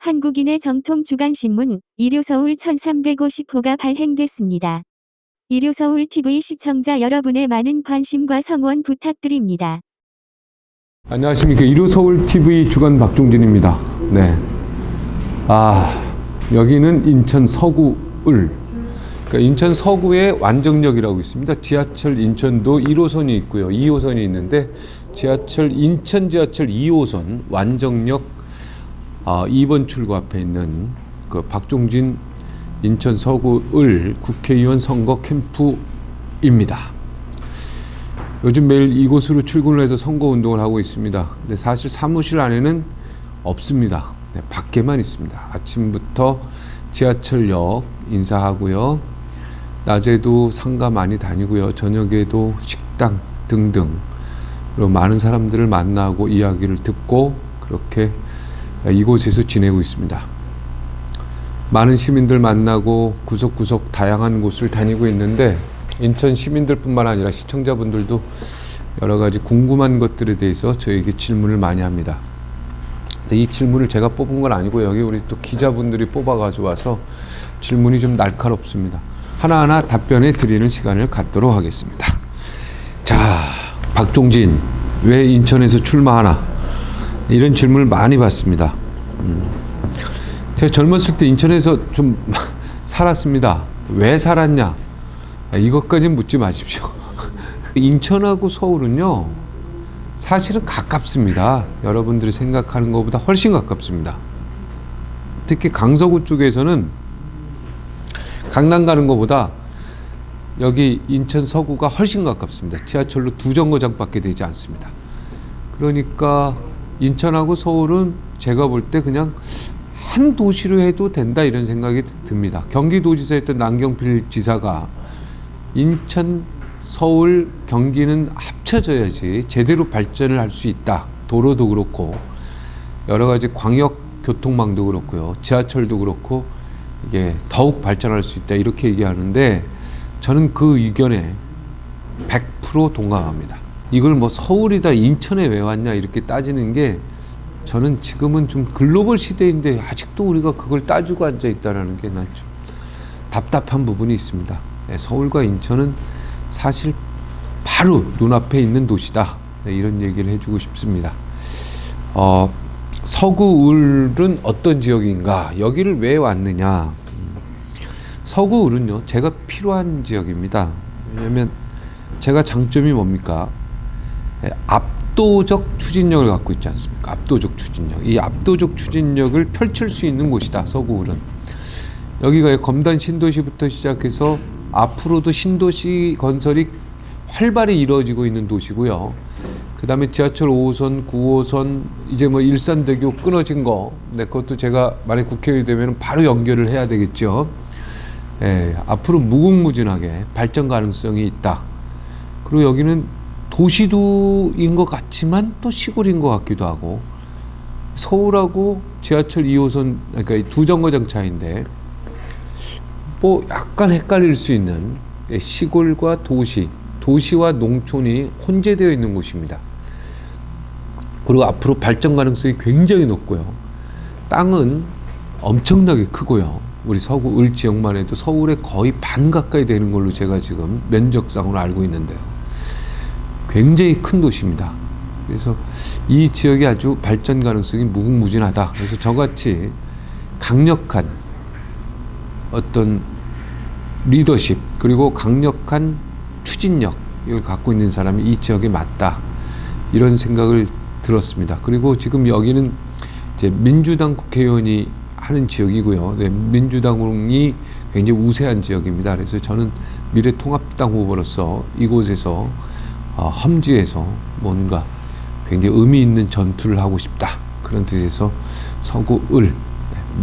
한국인의 정통 주간신문 일요서울 1350호가 발행됐습니다. 일요서울 TV 시청자 여러분의 많은 관심과 성원 부탁드립니다. 안녕하십니까. 일요서울 TV 주간 박종진입니다. 네. 여기는 인천 서구을. 그러니까 인천 서구의 완정역이라고 있습니다. 지하철 인천도 1호선이 있고요. 2호선이 있는데 인천 지하철 2호선 완정역 2번 출구 앞에 있는 그 박종진 인천 서구을 국회의원 선거 캠프입니다. 요즘 매일 이곳으로 출근을 해서 선거운동을 하고 있습니다. 근데 사실 사무실 안에는 없습니다. 네, 밖에만 있습니다. 아침부터 지하철역 인사하고요. 낮에도 상가 많이 다니고요. 저녁에도 식당 등등. 그리고 많은 사람들을 만나고 이야기를 듣고 그렇게 이곳에서 지내고 있습니다. 많은 시민들 만나고 구석구석 다양한 곳을 다니고 있는데 인천 시민들뿐만 아니라 시청자분들도 여러 가지 궁금한 것들에 대해서 저에게 질문을 많이 합니다. 근데 이 질문을 제가 뽑은 건 아니고 여기 우리 또 기자분들이 뽑아가지고 와서 질문이 좀 날카롭습니다. 하나하나 답변해 드리는 시간을 갖도록 하겠습니다. 자, 박종진 왜 인천에서 출마하나? 이런 질문을 많이 받습니다. 제가 젊었을 때 인천에서 좀 살았습니다. 왜 살았냐? 이것까지는 묻지 마십시오. 인천하고 서울은요, 사실은 가깝습니다. 여러분들이 생각하는 것보다 훨씬 가깝습니다. 특히 강서구 쪽에서는 강남 가는 것보다 여기 인천 서구가 훨씬 가깝습니다. 지하철로 2정거장밖에 되지 않습니다. 그러니까 인천하고 서울은 제가 볼 때 그냥 한 도시로 해도 된다 이런 생각이 듭니다. 경기도지사였던 남경필 지사가 인천, 서울, 경기는 합쳐져야지 제대로 발전을 할 수 있다. 도로도 그렇고 여러 가지 광역 교통망도 그렇고요. 지하철도 그렇고 이게 더욱 발전할 수 있다. 이렇게 얘기하는데 저는 그 의견에 100% 동감합니다. 이걸 뭐 서울이다 인천에 왜 왔냐 이렇게 따지는 게 저는 지금은 좀 글로벌 시대인데 아직도 우리가 그걸 따지고 앉아 있다는 게 난 좀 답답한 부분이 있습니다. 네, 서울과 인천은 사실 바로 눈앞에 있는 도시다. 네, 이런 얘기를 해주고 싶습니다. 서구을은 어떤 지역인가? 여기를 왜 왔느냐? 서구을은요, 제가 필요한 지역입니다. 왜냐하면 제가 장점이 뭡니까? 압도적 추진력을 갖고 있지 않습니까? 압도적 추진력. 이 압도적 추진력을 펼칠 수 있는 곳이다, 서구을은. 여기가 검단 신도시부터 시작해서 앞으로도 신도시 건설이 활발히 이루어지고 있는 도시고요. 그 다음에 지하철 5호선, 9호선, 이제 뭐 일산대교 끊어진 거, 네, 그것도 제가 만약 국회의원이 되면 바로 연결을 해야 되겠죠. 앞으로 무궁무진하게 발전 가능성이 있다. 그리고 여기는 도시도인 것 같지만 또 시골인 것 같기도 하고 서울하고 지하철 2호선 그러니까 2정거장 차이인데 뭐 약간 헷갈릴 수 있는 시골과 도시와 농촌이 혼재되어 있는 곳입니다. 그리고 앞으로 발전 가능성이 굉장히 높고요. 땅은 엄청나게 크고요. 우리 서구 을 지역만 해도 서울의 거의 반 가까이 되는 걸로 제가 지금 면적상으로 알고 있는데요. 굉장히 큰 도시입니다. 그래서 이 지역이 아주 발전 가능성이 무궁무진하다. 그래서 저같이 강력한 어떤 리더십 그리고 강력한 추진력을 갖고 있는 사람이 이 지역에 맞다. 이런 생각을 들었습니다. 그리고 지금 여기는 이제 민주당 국회의원이 하는 지역이고요. 네, 민주당이 굉장히 우세한 지역입니다. 그래서 저는 미래통합당 후보로서 이곳에서 험지에서 뭔가 굉장히 의미 있는 전투를 하고 싶다. 그런 뜻에서 서구을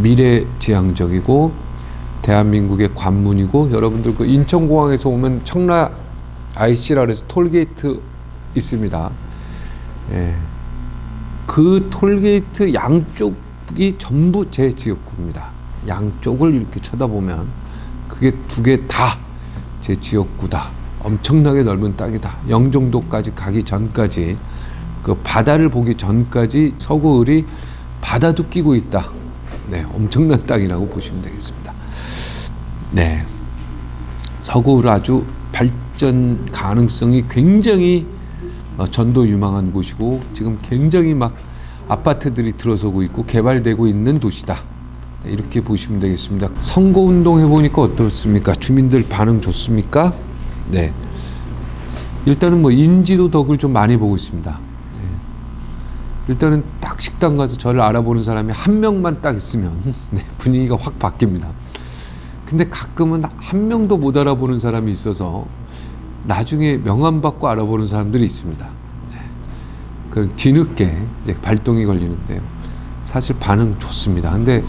미래지향적이고 대한민국의 관문이고 여러분들 그 인천공항에서 오면 청라 IC라 그래서 톨게이트 있습니다. 그 톨게이트 양쪽이 전부 제 지역구입니다. 양쪽을 이렇게 쳐다보면 그게 두 개 다 제 지역구다. 엄청나게 넓은 땅이다. 영종도까지 가기 전까지 그 바다를 보기 전까지 서구을이 바다도 끼고 있다. 네, 엄청난 땅이라고 보시면 되겠습니다. 네, 서구를 아주 발전 가능성이 굉장히 전도 유망한 곳이고 지금 굉장히 막 아파트들이 들어서고 있고 개발되고 있는 도시다. 네, 이렇게 보시면 되겠습니다. 선거운동 해보니까 어떻습니까? 주민들 반응 좋습니까? 네, 일단은 뭐 인지도 덕을 좀 많이 보고 있습니다. 네. 일단은 딱 식당 가서 저를 알아보는 사람이 한 명만 딱 있으면 네, 분위기가 확 바뀝니다. 근데 가끔은 한 명도 못 알아보는 사람이 있어서 나중에 명함 받고 알아보는 사람들이 있습니다. 네. 그 뒤늦게 이제 발동이 걸리는데요. 사실 반응 좋습니다. 근데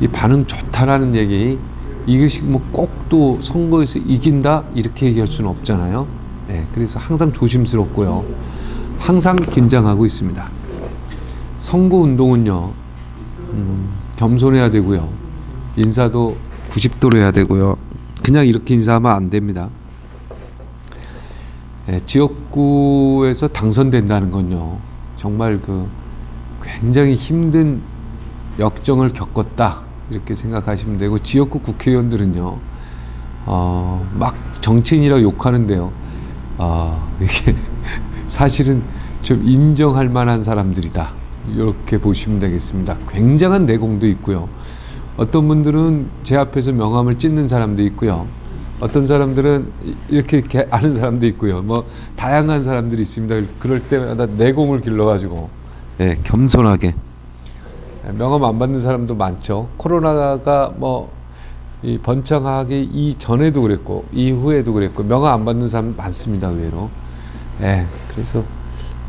이 반응 좋다라는 얘기, 이것이 뭐 꼭 또 선거에서 이긴다 이렇게 얘기할 수는 없잖아요. 네. 그래서 항상 조심스럽고요. 항상 긴장하고 있습니다. 선거 운동은요, 겸손해야 되고요. 인사도 90도로 해야 되고요. 그냥 이렇게 인사하면 안 됩니다. 네, 지역구에서 당선된다는 건요, 정말 굉장히 힘든 역정을 겪었다 이렇게 생각하시면 되고, 지역구 국회의원들은요, 막 정치인이라고 욕하는데요, 이게 사실은 좀 인정할 만한 사람들이다 이렇게 보시면 되겠습니다. 굉장한 내공도 있고요. 어떤 분들은 제 앞에서 명함을 찢는 사람도 있고요. 어떤 사람들은 이렇게 아는 사람도 있고요. 뭐 다양한 사람들이 있습니다. 그럴 때마다 내공을 길러가지고 네, 겸손하게 명함 안 받는 사람도 많죠. 코로나가 뭐 이 번창하기 이전에도 그랬고 이후에도 그랬고 명함 안 받는 사람 많습니다. 의외로. 네, 그래서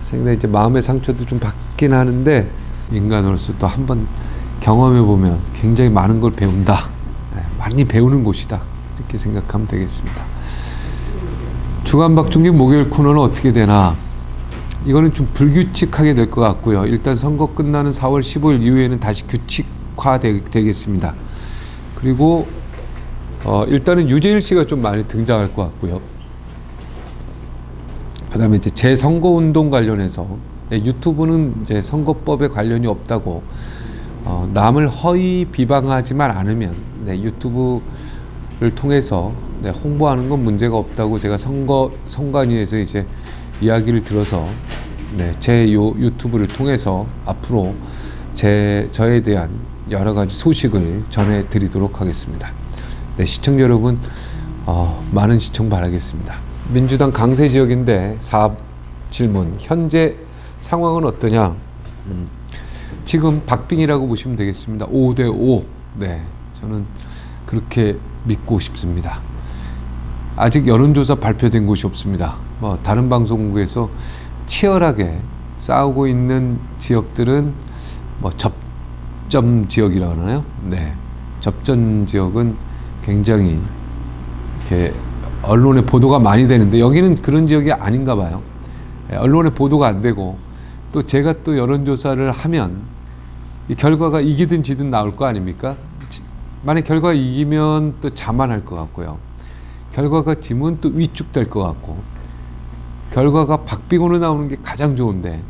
상당히 이제 마음의 상처도 좀 받긴 하는데, 인간으로서 또 한번 경험해 보면 굉장히 많은 걸 배운다. 네, 많이 배우는 곳이다. 이렇게 생각하면 되겠습니다. 주간박중기 목요일 코너는 어떻게 되나? 이거는 좀 불규칙하게 될 것 같고요. 일단 선거 끝나는 4월 15일 이후에는 다시 규칙화 되겠습니다. 그리고 일단은 유재일 씨가 좀 많이 등장할 것 같고요. 그다음에 이제 재선거운동 관련해서 유튜브는 이제 선거법에 관련이 없다고, 남을 허위 비방하지만 않으면 유튜브를 통해서 홍보하는 건 문제가 없다고 제가 선관위에서 이제 이야기를 들어서 제 유튜브를 통해서 앞으로 저에 대한 여러 가지 소식을 전해드리도록 하겠습니다. 시청자 여러분, 많은 시청 바라겠습니다. 민주당 강세 지역인데 사업 질문, 현재 상황은 어떠냐? 지금 박빙이라고 보시면 되겠습니다. 5대5. 네, 저는 그렇게 믿고 싶습니다. 아직 여론조사 발표된 곳이 없습니다. 뭐 다른 방송국에서 치열하게 싸우고 있는 지역들은 뭐 접점 지역이라고 하나요? 네, 접전 지역은 굉장히 이렇게 언론에 보도가 많이 되는데 여기는 그런 지역이 아닌가 봐요. 언론에 보도가 안 되고, 또 제가 또 여론조사를 하면 이 결과가 이기든 지든 나올 거 아닙니까? 만약 결과가 이기면 또 자만할 것 같고요. 결과가 지면 또 위축될 것 같고, 결과가 박빙으로 나오는 게 가장 좋은데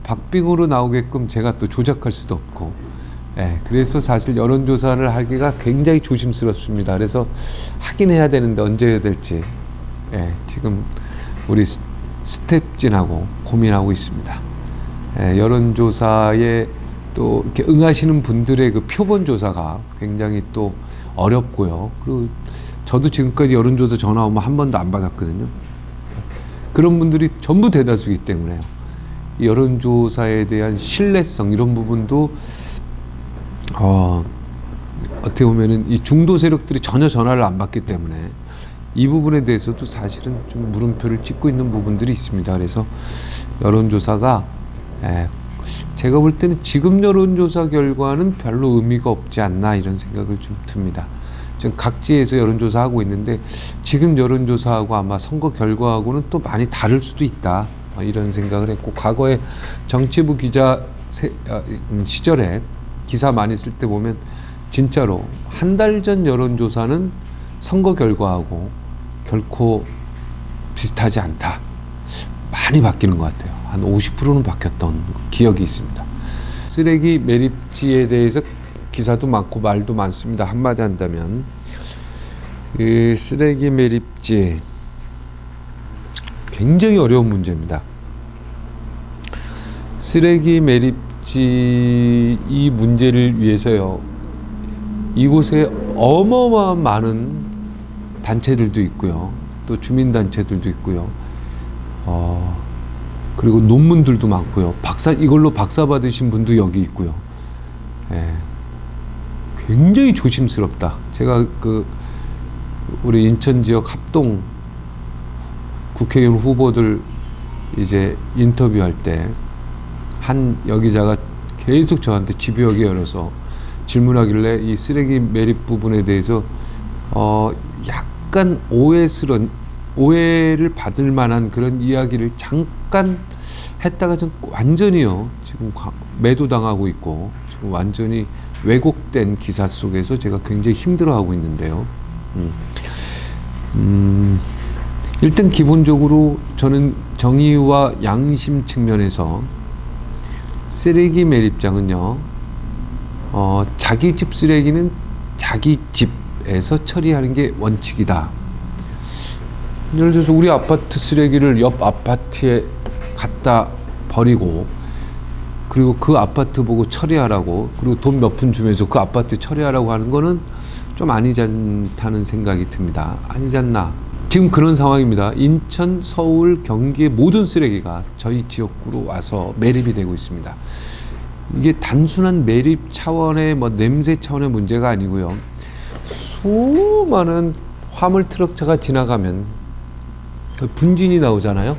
박빙으로 나오게끔 제가 또 조작할 수도 없고, 그래서 사실 여론조사를 하기가 굉장히 조심스럽습니다. 그래서 하긴 해야 되는데 언제 해야 될지 지금 우리 스텝진하고 고민하고 있습니다. 여론조사에 또 이렇게 응하시는 분들의 그 표본조사가 굉장히 또 어렵고요. 그리고 저도 지금까지 여론조사 전화 오면 한 번도 안 받았거든요. 그런 분들이 전부 대다수이기 때문에 이 여론조사에 대한 신뢰성, 이런 부분도 어떻게 보면은 이 중도 세력들이 전혀 전화를 안 받기 때문에 이 부분에 대해서도 사실은 좀 물음표를 찍고 있는 부분들이 있습니다. 그래서 여론조사가 제가 볼 때는 지금 여론조사 결과는 별로 의미가 없지 않나 이런 생각을 좀 듭니다. 지금 각지에서 여론조사하고 있는데 지금 여론조사하고 아마 선거 결과하고는 또 많이 다를 수도 있다, 이런 생각을 했고, 과거에 정치부 기자 시절에 기사 많이 쓸 때 보면 진짜로 한 달 전 여론조사는 선거 결과하고 결코 비슷하지 않다. 많이 바뀌는 것 같아요. 한 50%는 바뀌었던 기억이 있습니다. 쓰레기 매립지에 대해서 기사도 많고 말도 많습니다. 한마디 한다면 그 쓰레기 매립지 굉장히 어려운 문제입니다. 쓰레기 매립지 이 문제를 위해서요, 이곳에 어마어마한 많은 단체들도 있고요, 또 주민단체들도 있고요, 그리고 논문들도 많고요, 이걸로 박사 받으신 분도 여기 있고요. 예, 굉장히 조심스럽다. 제가 우리 인천 지역 합동 국회의원 후보들 이제 인터뷰할 때 한 여기자가 계속 저한테 집요하게 열어서 질문하길래 이 쓰레기 매립 부분에 대해서 약간 오해를 받을 만한 그런 이야기를 잠깐 했다가 좀 완전히요 지금 매도당하고 있고 지금 완전히 왜곡된 기사 속에서 제가 굉장히 힘들어하고 있는데요. 일단 기본적으로 저는 정의와 양심 측면에서 쓰레기 매립장은요, 자기 집 쓰레기는 자기 집에서 처리하는 게 원칙이다. 예를 들어서 우리 아파트 쓰레기를 옆 아파트에 갖다 버리고, 그리고 그 아파트 보고 처리하라고, 그리고 돈 몇 푼 주면서 그 아파트 처리하라고 하는 거는 좀 아니지 않다는 생각이 듭니다. 아니지 않나. 지금 그런 상황입니다. 인천, 서울, 경기의 모든 쓰레기가 저희 지역구로 와서 매립이 되고 있습니다. 이게 단순한 매립 차원의 냄새 차원의 문제가 아니고요. 수많은 화물 트럭차가 지나가면 분진이 나오잖아요.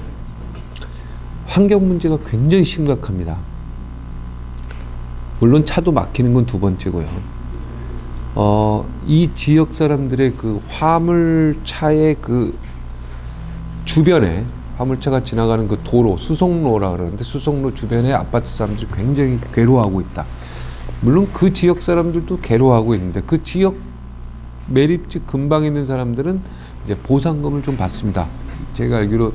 환경 문제가 굉장히 심각합니다. 물론 차도 막히는 건 두 번째고요. 이 지역 사람들의 그 화물차의 그 주변에, 화물차가 지나가는 그 도로, 수송로라 그러는데 수송로 주변에 아파트 사람들이 굉장히 괴로워하고 있다. 물론 그 지역 사람들도 괴로워하고 있는데 그 지역 매립지 근방에 있는 사람들은 이제 보상금을 좀 받습니다. 제가 알기로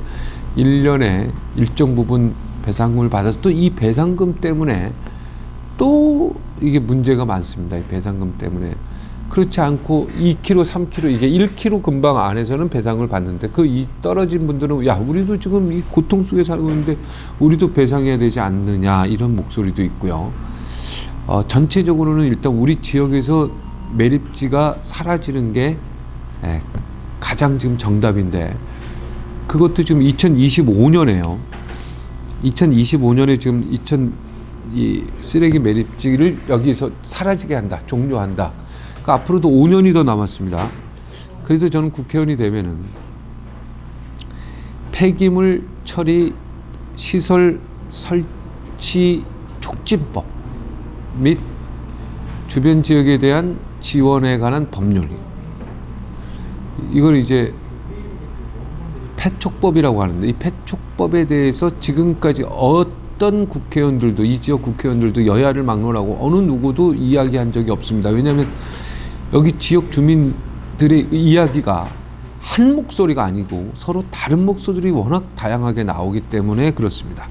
1년에 일정 부분 배상금을 받아서 또 이 배상금 때문에 또 이게 문제가 많습니다. 이 배상금 때문에. 그렇지 않고 2km, 3km, 이게 1km 근방 안에서는 배상을 받는데 떨어진 분들은 야, 우리도 지금 이 고통 속에 살고 있는데 우리도 배상해야 되지 않느냐, 이런 목소리도 있고요. 전체적으로는 일단 우리 지역에서 매립지가 사라지는 게 가장 지금 정답인데, 그것도 지금 2025년에요. 2025년에 지금 이 쓰레기 매립지를 여기서 사라지게 한다, 종료한다. 그러니까 앞으로도 5년이 더 남았습니다. 그래서 저는 국회의원이 되면은 폐기물 처리 시설 설치 촉진법 및 주변 지역에 대한 지원에 관한 법률, 이걸 이제 폐촉법이라고 하는데, 이 폐촉법에 대해서 지금까지 어떤 국회의원들도, 이 지역 국회의원들도 여야를 막론하고 어느 누구도 이야기한 적이 없습니다. 왜냐하면 여기 지역 주민들의 이야기가 한 목소리가 아니고 서로 다른 목소리들이 워낙 다양하게 나오기 때문에 그렇습니다.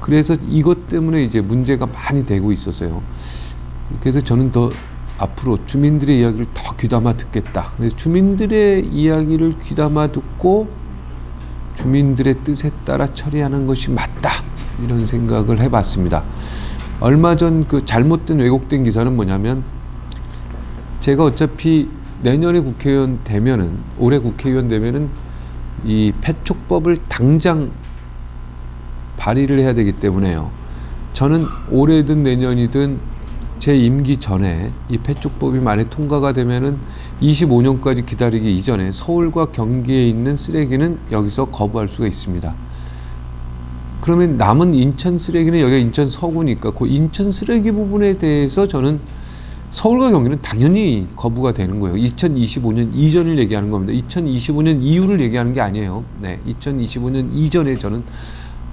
그래서 이것 때문에 이제 문제가 많이 되고 있어서요. 그래서 저는 더 앞으로 주민들의 이야기를 더 귀담아 듣겠다. 그래서 주민들의 이야기를 귀담아 듣고 주민들의 뜻에 따라 처리하는 것이 맞다, 이런 생각을 해봤습니다. 얼마 전 그 잘못된 왜곡된 기사는 뭐냐면, 제가 어차피 내년에 국회의원 되면은, 올해 국회의원 되면은 이 폐촉법을 당장 발의를 해야 되기 때문에요. 저는 올해든 내년이든 제 임기 전에 이 폐촉법이 만약 통과가 되면은 25년까지 기다리기 이전에 서울과 경기에 있는 쓰레기는 여기서 거부할 수가 있습니다. 그러면 남은 인천 쓰레기는 여기가 인천 서구니까 그 인천 쓰레기 부분에 대해서 저는 서울과 경기는 당연히 거부가 되는 거예요. 2025년 이전을 얘기하는 겁니다. 2025년 이후를 얘기하는 게 아니에요. 네, 2025년 이전에 저는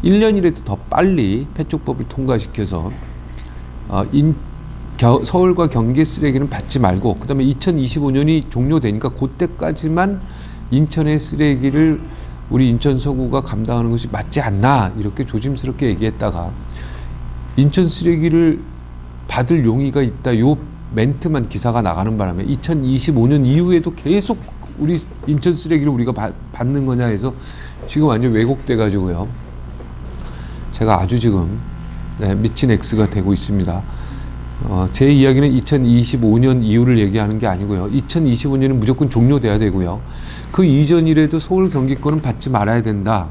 1년이라도 더 빨리 폐촉법을 통과시켜서 서울과 경기 쓰레기는 받지 말고, 그 다음에 2025년이 종료되니까 그때까지만 인천의 쓰레기를 우리 인천 서구가 감당하는 것이 맞지 않나, 이렇게 조심스럽게 얘기했다가 인천 쓰레기를 받을 용의가 있다. 요 멘트만 기사가 나가는 바람에 2025년 이후에도 계속 우리 인천 쓰레기를 우리가 받는 거냐 해서 지금 완전 왜곡돼 가지고요. 제가 아주 지금 미친 X가 되고 있습니다. 제 이야기는 2025년 이후를 얘기하는 게 아니고요. 2025년은 무조건 종료돼야 되고요. 그 이전이라도 서울 경기권은 받지 말아야 된다.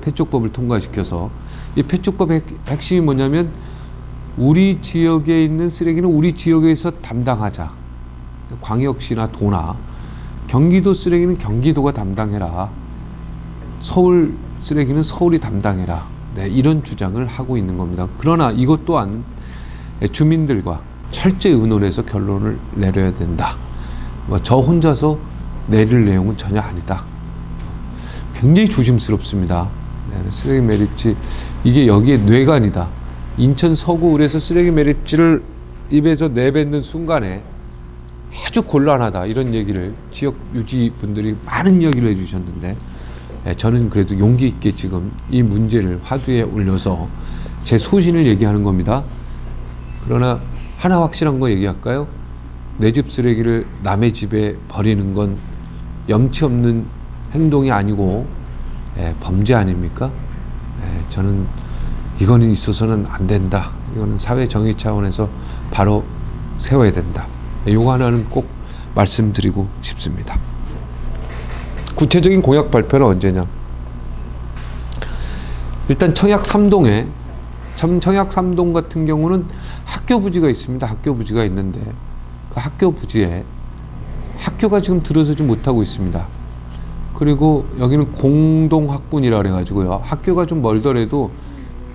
폐촉법을 통과시켜서. 이 폐촉법의 핵심이 뭐냐면 우리 지역에 있는 쓰레기는 우리 지역에서 담당하자. 광역시나 도나. 경기도 쓰레기는 경기도가 담당해라. 서울 쓰레기는 서울이 담당해라. 네, 이런 주장을 하고 있는 겁니다. 그러나 이것 또한 주민들과 철저히 의논해서 결론을 내려야 된다. 저 혼자서 내릴 내용은 전혀 아니다. 굉장히 조심스럽습니다. 네, 쓰레기 매립지, 이게 여기에 뇌관이다. 인천 서구을에서 쓰레기 매립지를 입에서 내뱉는 순간에 아주 곤란하다, 이런 얘기를 지역 유지 분들이 많은 이야기를 해주셨는데, 저는 그래도 용기 있게 지금 이 문제를 화두에 올려서 제 소신을 얘기하는 겁니다. 그러나 하나 확실한 거 얘기할까요? 내 집 쓰레기를 남의 집에 버리는 건 염치 없는 행동이 아니고 범죄 아닙니까? 저는 이거는 있어서는 안 된다. 이거는 사회 정의 차원에서 바로 세워야 된다. 요거 하나는 꼭 말씀드리고 싶습니다. 구체적인 공약 발표는 언제냐? 일단 청약 3동에 청약 3동 같은 경우는 학교 부지가 있습니다. 학교 부지가 있는데 그 학교 부지에 학교가 지금 들어서지 못하고 있습니다. 그리고 여기는 공동학군이라 그래가지고요. 학교가 좀 멀더라도,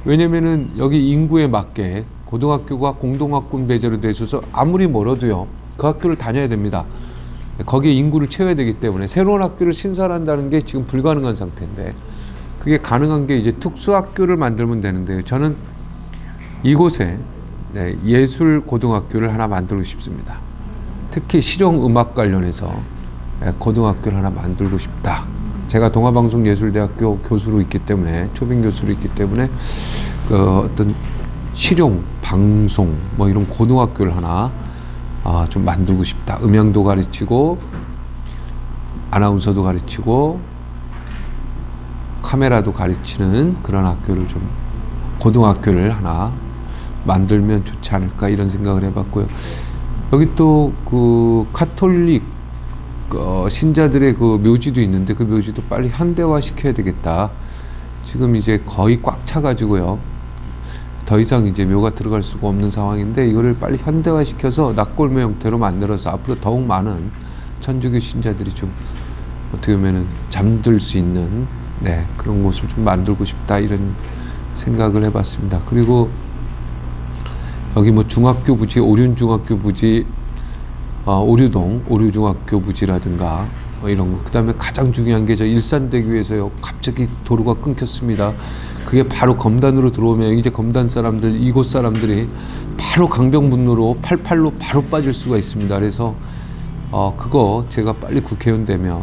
왜냐면은 여기 인구에 맞게 고등학교가 공동학군 배제로 돼 있어서 아무리 멀어도요, 그 학교를 다녀야 됩니다. 거기에 인구를 채워야 되기 때문에 새로운 학교를 신설한다는 게 지금 불가능한 상태인데, 그게 가능한 게 이제 특수학교를 만들면 되는데요. 저는 이곳에 예술 고등학교를 하나 만들고 싶습니다. 특히 실용음악 관련해서 고등학교를 하나 만들고 싶다. 제가 동아방송예술대학교 교수로 있기 때문에, 초빙 교수로 있기 때문에 그 어떤 실용 방송 뭐 이런 고등학교를 하나 좀 만들고 싶다. 음향도 가르치고 아나운서도 가르치고 카메라도 가르치는 그런 학교를 좀, 고등학교를 하나 만들면 좋지 않을까, 이런 생각을 해봤고요. 여기 또 그 카톨릭 신자들의 그 묘지도 있는데 그 묘지도 빨리 현대화 시켜야 되겠다. 지금 이제 거의 꽉 차가지고요. 더 이상 이제 묘가 들어갈 수가 없는 상황인데, 이거를 빨리 현대화 시켜서 낙골묘 형태로 만들어서 앞으로 더욱 많은 천주교 신자들이 좀 어떻게 보면은 잠들 수 있는 그런 곳을 좀 만들고 싶다, 이런 생각을 해봤습니다. 그리고 여기 뭐 중학교 부지, 오륜중학교 부지, 오류동 오류중학교 부지라든가 이런 거. 그 다음에 가장 중요한 게 저 일산대교에서요, 갑자기 도로가 끊겼습니다. 그게 바로 검단으로 들어오면 이제 검단 사람들, 이곳 사람들이 바로 강변북로로 88로 바로 빠질 수가 있습니다. 그래서 그거 제가 빨리 국회의원 되면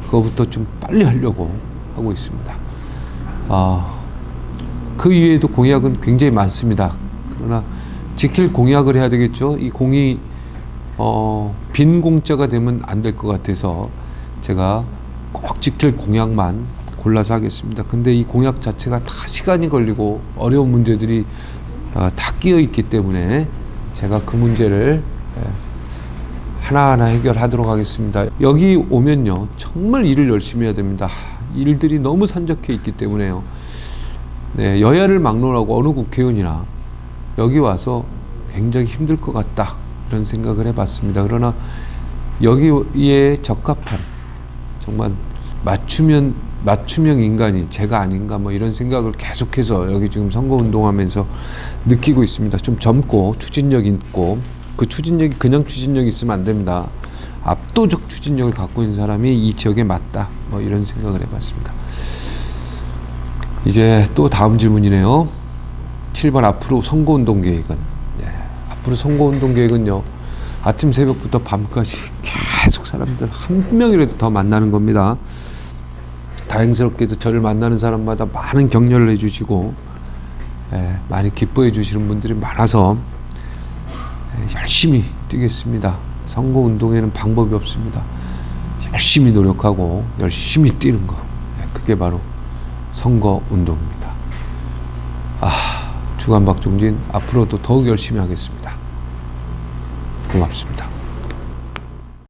그거부터 좀 빨리 하려고 하고 있습니다. 그 이외에도 공약은 굉장히 많습니다. 그러나 지킬 공약을 해야 되겠죠. 이 공이 빈 공짜가 되면 안 될 것 같아서 제가 꼭 지킬 공약만 골라서 하겠습니다. 근데 이 공약 자체가 다 시간이 걸리고 어려운 문제들이 다 끼어 있기 때문에 제가 그 문제를 하나하나 해결하도록 하겠습니다. 여기 오면요, 정말 일을 열심히 해야 됩니다. 일들이 너무 산적해 있기 때문에요. 여야를 막론하고 어느 국회의원이나 여기 와서 굉장히 힘들 것 같다, 이런 생각을 해봤습니다. 그러나 여기에 적합한 정말 맞춤형 인간이 제가 아닌가, 뭐 이런 생각을 계속해서 여기 지금 선거운동하면서 느끼고 있습니다. 좀 젊고 추진력 있고, 그 추진력이 그냥 추진력이 있으면 안 됩니다. 압도적 추진력을 갖고 있는 사람이 이 지역에 맞다, 뭐 이런 생각을 해봤습니다. 이제 또 다음 질문이네요. 7번 앞으로 선거운동 계획은? 앞으로 선거운동 계획은요, 아침 새벽부터 밤까지 계속 사람들 한 명이라도 더 만나는 겁니다. 다행스럽게도 저를 만나는 사람마다 많은 격려를 해주시고 많이 기뻐해 주시는 분들이 많아서 열심히 뛰겠습니다. 선거운동에는 방법이 없습니다. 열심히 노력하고 열심히 뛰는 거, 그게 바로 선거운동입니다. 주간 박종진 앞으로도 더욱 열심히 하겠습니다. 고맙습니다.